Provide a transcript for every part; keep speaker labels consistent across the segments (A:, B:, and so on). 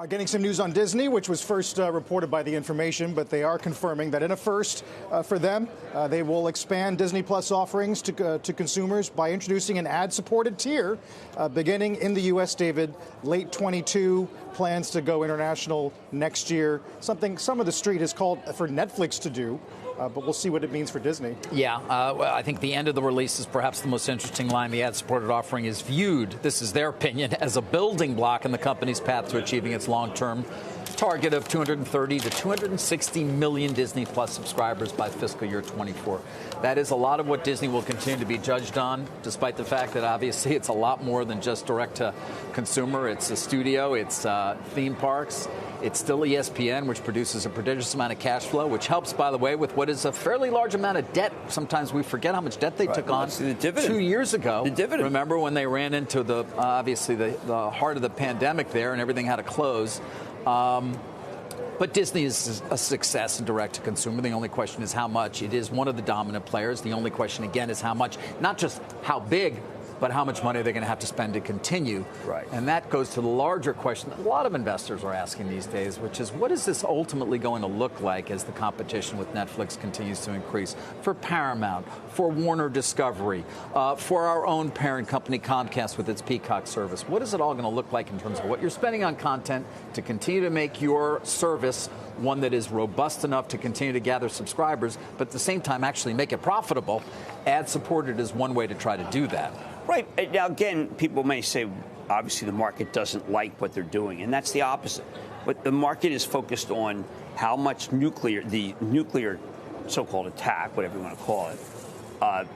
A: Getting some news on Disney, which was first reported by The Information, but they are confirming that in a first for them, they will expand Disney Plus offerings to consumers by introducing an ad-supported tier beginning in the U.S., David, late 22, plans to go international next year, something some of the street has called for Netflix to do. But we'll see what it means for Disney.
B: Yeah, well, I think the end of the release is perhaps the most interesting line. The ad-supported offering is viewed, this is their opinion, as a building block in the company's path to achieving its long-term target of 230 to 260 million Disney Plus subscribers by fiscal year 24. That is a lot of what Disney will continue to be judged on, despite the fact that obviously it's a lot more than just direct-to-consumer. It's a studio, it's theme parks. It's still ESPN, which produces a prodigious amount of cash flow, which helps, by the way, with what is a fairly large amount of debt. Sometimes we forget how much debt they took on 2 years ago.
C: The dividend.
B: Remember when they ran into the heart of the pandemic there and everything had to close. But Disney is a success in direct-to-consumer. The only question is how much. It is one of the dominant players. The only question, again, is how much, not just how big, but how much money they're going to have to spend to continue.
C: Right.
B: And that goes to the larger question that a lot of investors are asking these days, which is what is this ultimately going to look like as the competition with Netflix continues to increase for Paramount, for Warner Discovery, for our own parent company Comcast with its Peacock service? What is it all going to look like in terms of what you're spending on content to continue to make your service one that is robust enough to continue to gather subscribers, but at the same time actually make it profitable? Ad-supported is one way to try to do that.
C: Right. Now, again, people may say, obviously, the market doesn't like what they're doing, and that's the opposite. But the market is focused on how much the nuclear so-called attack, whatever you want to call it,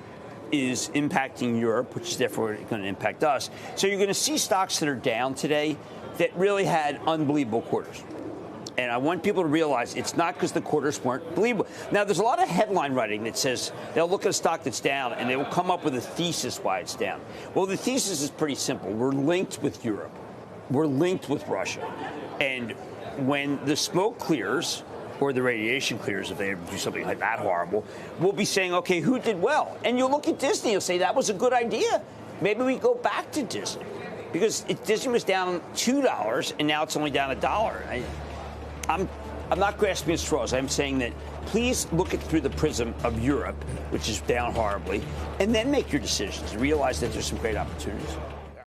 C: is impacting Europe, which is therefore going to impact us. So you're going to see stocks that are down today that really had unbelievable quarters. And I want people to realize it's not because the quarters weren't believable. Now, there's a lot of headline writing that says they'll look at a stock that's down and they will come up with a thesis why it's down. Well, the thesis is pretty simple. We're linked with Europe. We're linked with Russia. And when the smoke clears, or the radiation clears, if they ever do something like that horrible, we'll be saying, okay, who did well? And you'll look at Disney, you'll say, that was a good idea. Maybe we go back to Disney. Because Disney was down $2, and now it's only down $1. I'm not grasping at straws. I'm saying that please look at through the prism of Europe, which is down horribly, and then make your decisions. Realize that there's some great opportunities.